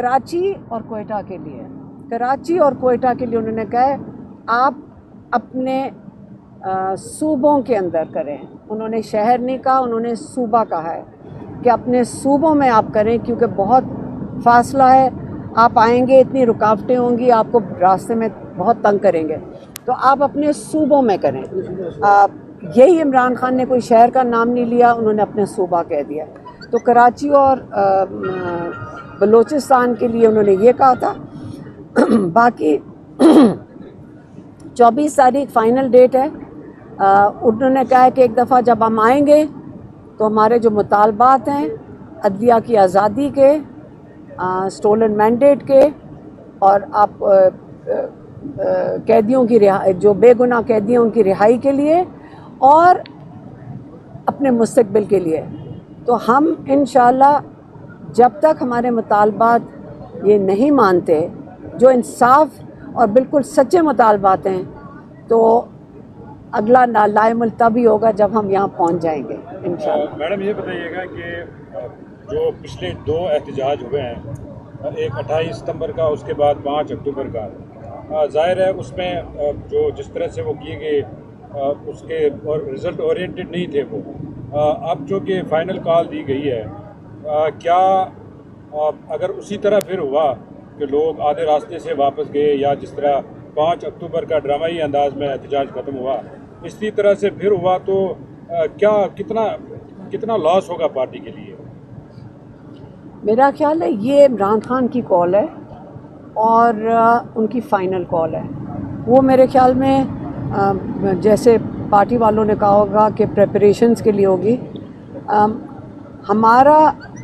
कराची और कोयटा के लिए, कराची और कोयटा के लिए उन्होंने कहा है आप अपने सूबों के अंदर करें। उन्होंने शहर नहीं कहा, उन्होंने सूबा कहा है कि अपने सूबों में आप करें, क्योंकि बहुत फासला है। आप आएंगे, इतनी रुकावटें होंगी, आपको रास्ते में बहुत तंग करेंगे, तो आप अपने सूबों में करें। यही इमरान खान ने कोई शहर का नाम नहीं लिया, उन्होंने अपने सूबा कह दिया। तो कराची और बलूचिस्तान के लिए उन्होंने ये कहा था। बाकी 24 तारीख फाइनल डेट है। उन्होंने कहा है कि एक दफ़ा जब हम आएंगे तो हमारे जो मुतालबात हैं अदलिया की आज़ादी के, स्टोलन मैंडेट के, और आप कैदियों की रिहाई, जो बेगुनाह कैदी हैं उनकी रिहाई के लिए और अपने मुस्तकबिल के लिए, तो हम इंशाअल्लाह जब तक हमारे मुतालबात ये नहीं मानते, जो इंसाफ और बिल्कुल सच्चे मुतालबात हैं, तो अगला लाएमुल तब ही होगा जब हम यहाँ पहुँच जाएंगे इंशाअल्लाह। मैडम ये बताइएगा कि जो पिछले 2 एहतजाज हुए हैं, एक 28 सितंबर का, उसके बाद 5 अक्टूबर का, ज़ाहिर है उसमें जो जिस तरह से वो किए गए उसके और रिज़ल्ट ओरिएंटेड नहीं थे वो। अब जो कि फ़ाइनल कॉल दी गई है, क्या अगर उसी तरह फिर हुआ कि लोग आधे रास्ते से वापस गए, या जिस तरह 5 अक्टूबर का ड्रामाई अंदाज में एहतजाज ख़त्म हुआ, इसी तरह से फिर हुआ, तो क्या कितना लॉस होगा पार्टी के लिए? मेरा ख्याल है ये इमरान खान की कॉल है और उनकी फ़ाइनल कॉल है। वो मेरे ख्याल में जैसे पार्टी वालों ने कहा होगा कि प्रेपरेशंस के लिए होगी। हमारा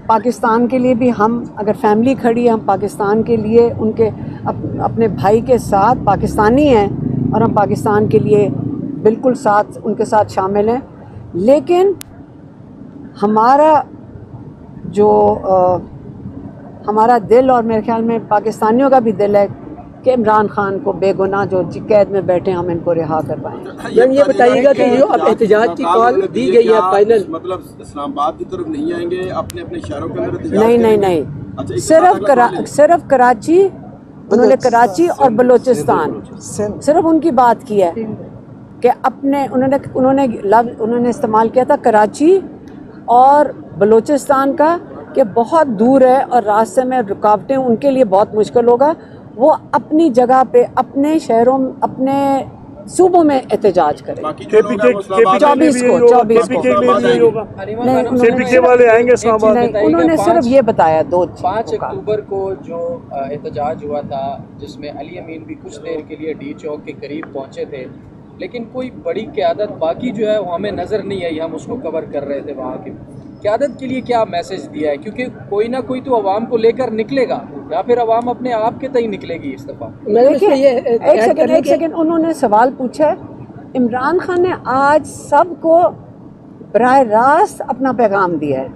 पाकिस्तान के लिए भी, हम अगर फैमिली खड़ी है, हम पाकिस्तान के लिए उनके अपने भाई के साथ पाकिस्तानी हैं और हम पाकिस्तान के लिए बिल्कुल साथ उनके साथ शामिल हैं। लेकिन हमारा जो हमारा दिल, और मेरे ख्याल में पाकिस्तानियों का भी दिल है कि इमरान खान को बेगुनाह जो कैद में बैठे हम इनको रिहा करवाएं। ये बताइएगा कि जो अब एहतजाज की कॉल दी गई है फाइनल, मतलब इस्लामाबाद की तरफ नहीं आएंगे, अपने अपने शहरों के अंदर? नहीं, अच्छा, सिर्फ कराची, उन्होंने कराची और बलूचिस्तान सिर्फ उनकी बात की है कि अपने उन्होंने इस्तेमाल किया था कराची और बलूचिस्तान का, कि बहुत दूर है और रास्ते में रुकावटें उनके लिए बहुत मुश्किल होगा। वो अपनी जगह पे, अपने शहरों, अपने सूबों में एहतजाज करें। 24 को उन्होंने सिर्फ ये बताया 5 अक्टूबर को जो एहतजाज हुआ था, जिसमें अली अमीन भी कुछ देर के लिए डी चौक के करीब पहुंचे थे, लेकिन कोई बड़ी क़यादत बाकी जो है वो हमें नज़र नहीं आई। हम उसको कवर कर रहे थे। वहाँ की क़यादत के लिए क्या मैसेज दिया है? क्योंकि कोई ना कोई तो अवाम को लेकर निकलेगा, या फिर अवाम अपने आप के तय निकलेगी इस दफ़ा। एक सेकेंड, उन्होंने सवाल पूछा है। इमरान खान ने आज सबको बराह रास्त अपना पैगाम दिया है,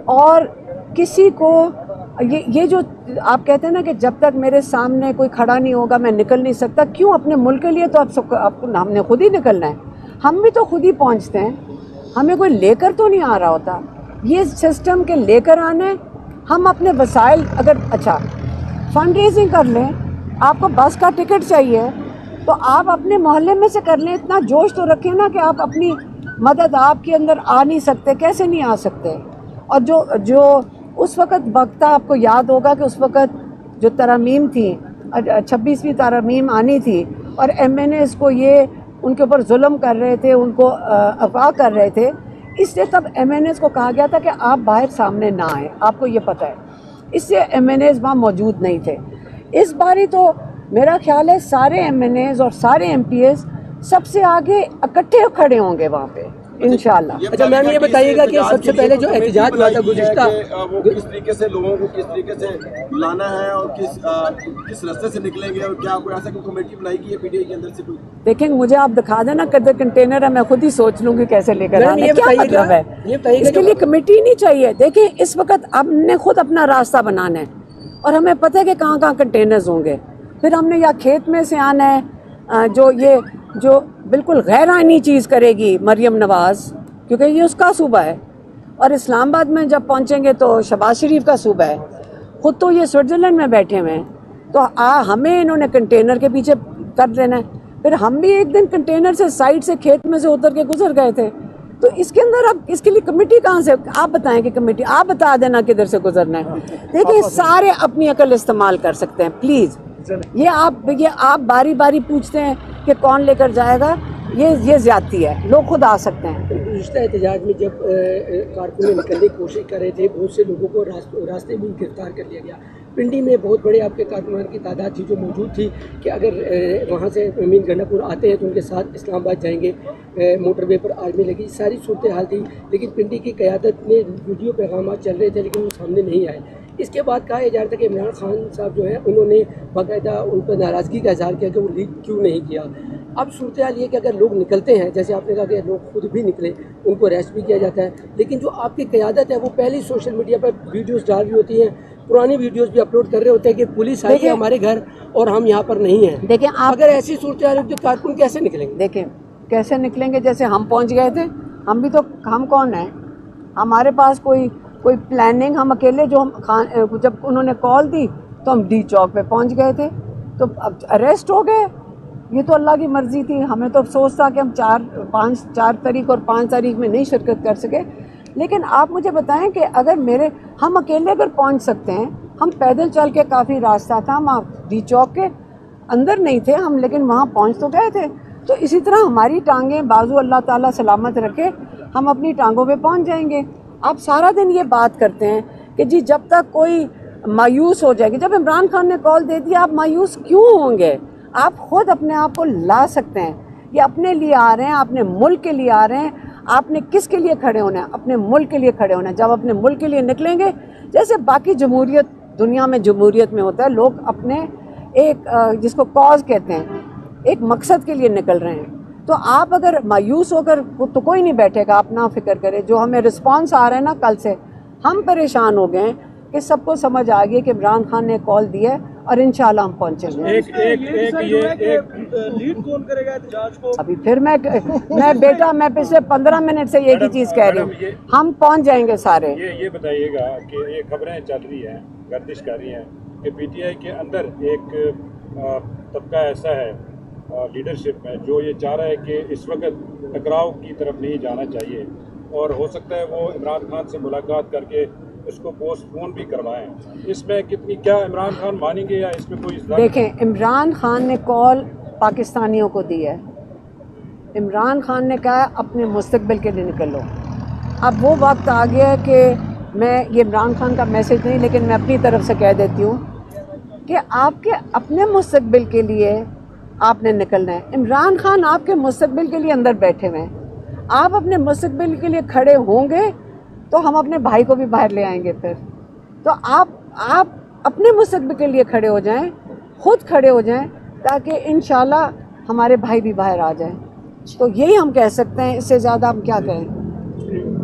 और किसी को ये जो आप कहते हैं ना कि जब तक मेरे सामने कोई खड़ा नहीं होगा मैं निकल नहीं सकता। क्यों? अपने मुल्क के लिए तो हमने खुद ही निकलना है। हम भी तो खुद ही पहुंचते हैं, हमें कोई लेकर तो नहीं आ रहा होता। ये सिस्टम के लेकर आने, हम अपने वसाइल, अगर अच्छा फंड रेजिंग कर लें, आपको बस का टिकट चाहिए तो आप अपने मोहल्ले में से कर लें। इतना जोश तो रखें ना कि आप अपनी मदद आपके अंदर आ नहीं सकते, कैसे नहीं आ सकते। और जो उस वक्त आपको याद होगा कि उस वक्त जो तरमीम थी, 26वीं तरमीम आनी थी, और MNAs को ये उनके ऊपर जुल्म कर रहे थे, उनको अगवा कर रहे थे, इसलिए तब MNAs को कहा गया था कि आप बाहर सामने ना आए, आपको ये पता है। इससे MNAs वहाँ मौजूद नहीं थे। इस बारी तो मेरा ख्याल है सारे MNAs और सारे MPs सबसे आगे इकट्ठे खड़े होंगे वहाँ पे इंशाल्लाह। अच्छा मैम, ये बताइएगा कि सबसे पहले जो एहतजाज हुआ था गुज़िश्ता, वो किस तरीके से लोगों को किस तरीके से लाना है और किस रास्ते से निकलेंगे, और क्या कोई ऐसा कोई कमेटी बनाई की है PTI के अंदर से? कोई देखेंगे, मुझे आप दिखा देना किधर कंटेनर है, मैं खुद ही सोच लूँगी कैसे लेकर आना है। क्या मतलब है? इसके लिए कमेटी नहीं चाहिए। देखिए इस वक्त हमने खुद अपना रास्ता बनाना है, और हमें पता है कि कहाँ कहाँ कंटेनर्स होंगे। फिर हमने या खेत में से आना है, जो बिल्कुल गैर आईनी चीज़ करेगी मरियम नवाज़, क्योंकि ये उसका सूबा है, और इस्लामाबाद में जब पहुंचेंगे तो शहबाज शरीफ का सूबा है। खुद तो ये स्विट्जरलैंड में बैठे हुए हैं, तो हमें इन्होंने कंटेनर के पीछे कर देना है। फिर हम भी एक दिन कंटेनर से साइड से खेत में से उतर के गुजर गए थे, तो इसके अंदर अब इसके लिए कमेटी कहाँ से, आप बताएं कि कमेटी, आप बता देना किधर से गुजरना है। देखिए सारे अपनी अकल इस्तेमाल कर सकते हैं प्लीज़। ये आप बारी बारी पूछते हैं कि कौन लेकर जाएगा, ये ज्यादती है, लोग खुद आ सकते हैं। गुज़श्ता एहतजाज में जब कारकुन निकलने की कोशिश कर रहे थे, बहुत से लोगों को रास्ते में गिरफ्तार कर लिया गया। पिंडी में बहुत बड़े आपके कारकुनान की तादाद थी जो मौजूद थी कि अगर वहाँ से मीन गंडापुर आते हैं तो उनके साथ इस्लामाबाद जाएंगे, मोटरवे पर आर्मी लगी, सारी सूरत हाल थी। लेकिन पिंडी की क़यादत में वीडियो पैगाम चल रहे थे लेकिन वो सामने नहीं आए। इसके बाद कहा जा रहा था कि इमरान खान साहब जो है उन्होंने बाकायदा उन पर नाराज़गी का इजहार किया कि वो लीक क्यों नहीं किया। अब सूरत हाल ये कि अगर लोग निकलते हैं, जैसे आपने कहा कि लोग खुद भी निकले, उनको अरेस्ट भी किया जाता है, लेकिन जो आपकी क़यादत है वो पहले सोशल मीडिया पर वीडियोस डाल रही होती हैं, पुरानी वीडियोस भी अपलोड कर रहे होते हैं कि पुलिस आई है हमारे घर और हम यहाँ पर नहीं हैं। देखिए अगर ऐसी सूरत हाल तो कारकुन कैसे निकलेंगे? देखें कैसे निकलेंगे, जैसे हम पहुँच गए थे, हम कौन हैं, हमारे पास कोई प्लानिंग, हम अकेले जो जब उन्होंने कॉल दी तो हम डी चौक पे पहुंच गए थे, तो अब अरेस्ट हो गए। ये तो अल्लाह की मर्ज़ी थी, हमें तो अफसोस था कि हम 4 तारीख और 5 तारीख में नहीं शिरकत कर सके। लेकिन आप मुझे बताएं कि अगर हम अकेले अगर पहुंच सकते हैं, हम पैदल चल के काफ़ी रास्ता था, हम डी चौक के अंदर नहीं थे हम, लेकिन वहाँ पहुँच तो गए थे। तो इसी तरह हमारी टांगें बाजू अल्लाह ताला सलामत रखे, हम अपनी टांगों पे पहुँच जाएंगे। आप सारा दिन ये बात करते हैं कि जी जब तक कोई मायूस हो जाएगी, जब इमरान खान ने कॉल दे दिया आप मायूस क्यों होंगे? आप खुद अपने आप को ला सकते हैं। ये अपने लिए आ रहे हैं, अपने मुल्क के लिए आ रहे हैं। आपने किसके लिए खड़े होना है? अपने मुल्क के लिए खड़े होना है। जब अपने मुल्क के लिए निकलेंगे, जैसे बाकी जमहूरियत दुनिया में जमहूरियत में होता है, लोग अपने एक जिसको कॉज कहते हैं, एक मकसद के लिए निकल रहे हैं। तो आप अगर मायूस होकर, तो कोई नहीं बैठेगा, आप ना फिक्र करें। जो हमें रिस्पांस आ रहा है ना, कल से हम परेशान हो गए हैं कि सबको समझ आ गई कि इमरान खान ने कॉल दिया है और इंशाल्लाह हम पहुंचेंगे। लीड कौन करेगा एहतजाज को? अभी फिर मैं पिछले 15 मिनट से एक ही चीज़ कह रही हूँ, हम पहुंच जाएंगे सारे। ये बताइएगा कि ये खबरें चल रही हैं, गर्दिश कर रही हैं कि पीटीआई के अंदर एक तबका ऐसा है लीडरशिप में जो ये चाह रहा है कि इस वक्त टकराव की तरफ नहीं जाना चाहिए, और हो सकता है वो इमरान खान से मुलाकात करके इसको पोस्टपोन भी करवाएं। इसमें क्या इमरान खान मानेंगे या इसमें कोई? देखें, इमरान खान ने कॉल पाकिस्तानियों को दी है। इमरान खान ने कहा अपने मुस्तकबिल के लिए निकलो। अब वो वक्त आ गया है कि ये इमरान खान का मैसेज नहीं, लेकिन मैं अपनी तरफ से कह देती हूँ कि आपके अपने मुस्तकबिल के लिए आपने निकलना है। इमरान खान आपके मुस्तकबिल के लिए अंदर बैठे हुए हैं। आप अपने मुस्तकबिल के लिए खड़े होंगे तो हम अपने भाई को भी बाहर ले आएंगे। फिर तो आप अपने मुस्तकबिल के लिए खड़े हो जाएं, खुद खड़े हो जाएं, ताकि इंशाल्लाह हमारे भाई भी बाहर आ जाएं। तो यही हम कह सकते हैं, इससे ज़्यादा हम क्या कहें।